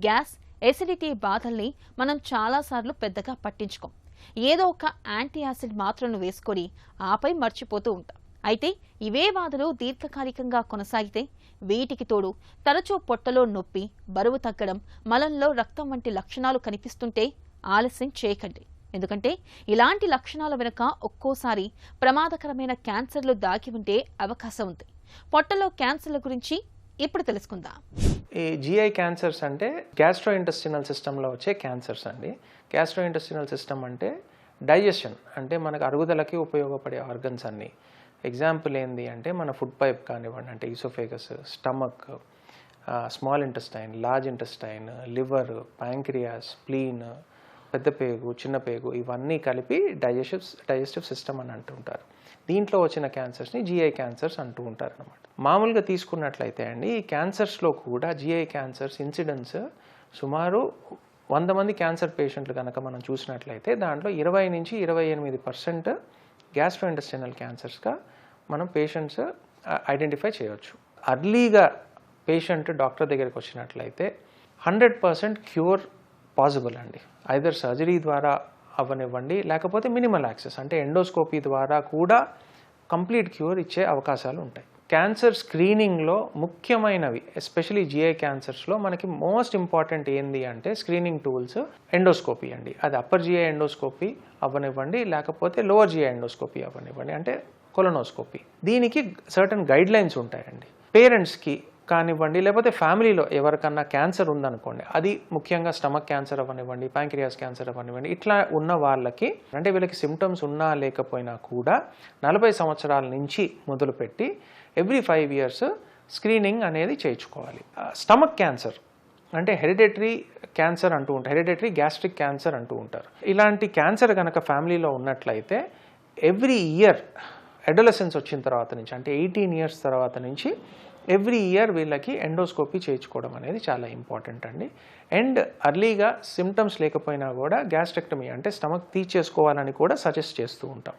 Gas, acidity బాధల్ని మనం చాలాసార్లు పెద్దగా పట్టించుకోం. ఏదో ఒక యాంటీ యాసిడ్ మాత్రను వేసుకొని ఆపై మర్చిపోతూ ఉంటాం. అయితే ఇవే బాధలు దీర్ఘకాలికంగా కొనసాగితే, వీటికి తోడు తరచూ పొట్టలో నొప్పి, బరువు తగ్గడం, మలంలో రక్తం వంటి లక్షణాలు కనిపిస్తుంటే ఆలస్యం చేయకండి. ఎందుకంటే ఇలాంటి లక్షణాల వెనుక ఒక్కోసారి ప్రమాదకరమైన క్యాన్సర్లు దాగి ఉండే అవకాశం ఉంది. పొట్టలో క్యాన్సర్ల గురించి ఇప్పుడు తెలుసుకుందాం. ఈ జిఐ క్యాన్సర్స్ అంటే గ్యాస్ట్రోఇంటెస్టినల్ సిస్టంలో వచ్చే క్యాన్సర్స్ అండి. గ్యాస్ట్రోఇంటెస్టినల్ సిస్టమ్ అంటే డైజెషన్, అంటే మనకు అరుగుదలకి ఉపయోగపడే ఆర్గన్స్ అన్నీ. ఎగ్జాంపుల్ ఏంది అంటే మన ఫుడ్ పైప్ కానివ్వండి, అంటే oesophagus, stomach, small intestine, large intestine, liver, pancreas, spleen, పెద్ద పేగు, చిన్న పేగు, ఇవన్నీ కలిపి డైజెస్టివ్ సిస్టమ్ అని అంటుంటారు. దీంట్లో వచ్చిన క్యాన్సర్స్ని జిఐ క్యాన్సర్స్ అంటూ ఉంటారు అన్నమాట. మామూలుగా తీసుకున్నట్లయితే అండి, ఈ క్యాన్సర్స్లో కూడా జిఐ క్యాన్సర్స్ ఇన్సిడెన్స్ సుమారు 100 మంది క్యాన్సర్ పేషెంట్లు కనుక మనం చూసినట్లయితే దాంట్లో 20 నుంచి 28% గ్యాస్ట్రోఇంటెస్టినల్ క్యాన్సర్స్గా మనం పేషెంట్స్ ఐడెంటిఫై చేయవచ్చు. అర్లీగా పేషెంట్ డాక్టర్ దగ్గరికి వచ్చినట్లయితే 100% క్యూర్ పాసిబుల్ అండి. ఐదర్ సర్జరీ ద్వారా అవ్వనివ్వండి, లేకపోతే మినిమల్ యాక్సెస్ అంటే ఎండోస్కోపీ ద్వారా కూడా కంప్లీట్ క్యూర్ ఇచ్చే అవకాశాలు ఉంటాయి. క్యాన్సర్ స్క్రీనింగ్లో ముఖ్యమైనవి, ఎస్పెషలీ జిఐ క్యాన్సర్స్లో మనకి మోస్ట్ ఇంపార్టెంట్ ఏంది అంటే స్క్రీనింగ్ టూల్స్ ఎండోస్కోపీ అండి. అది అప్పర్ జిఐ ఎండోస్కోపీ అవ్వనివ్వండి, లేకపోతే లోవర్ జిఐ ఎండోస్కోపీ అవ్వనివ్వండి, అంటే కొలనోస్కోపీ. దీనికి సర్టన్ గైడ్ లైన్స్ ఉంటాయండి. పేరెంట్స్కి కానివ్వండి, లేకపోతే ఫ్యామిలీలో ఎవరికన్నా క్యాన్సర్ ఉందనుకోండి, అది ముఖ్యంగా స్టమక్ క్యాన్సర్ అవ్వనివ్వండి, ప్యాంక్రియాస్ క్యాన్సర్ అవ్వనివ్వండి, ఇట్లా ఉన్న వాళ్ళకి అంటే వీళ్ళకి సిమ్టమ్స్ ఉన్నా లేకపోయినా కూడా 40 సంవత్సరాల నుంచి మొదలుపెట్టి ఎవ్రీ 5 years స్క్రీనింగ్ అనేది చేయించుకోవాలి. స్టమక్ క్యాన్సర్ అంటే హెరిడిటరీ క్యాన్సర్ అంటూ ఉంటారు, హెరిడిటరీ గ్యాస్ట్రిక్ క్యాన్సర్ అంటూ ఉంటారు. ఇలాంటి క్యాన్సర్ కనుక ఫ్యామిలీలో ఉన్నట్లయితే ఎవ్రీ ఇయర్ అడోలసెన్స్ వచ్చిన తర్వాత నుంచి, అంటే 18 years తర్వాత నుంచి ఎవ్రీ ఇయర్ వీళ్ళకి ఎండోస్కోపీ చేయించుకోవడం అనేది చాలా ఇంపార్టెంట్ అండి. అండ్ అర్లీగా సిమ్టమ్స్ లేకపోయినా కూడా గ్యాస్ట్రెక్టమీ అంటే స్టమక్ తీసేసుకోవాలని కూడా సజెస్ట్ చేస్తూ ఉంటాం.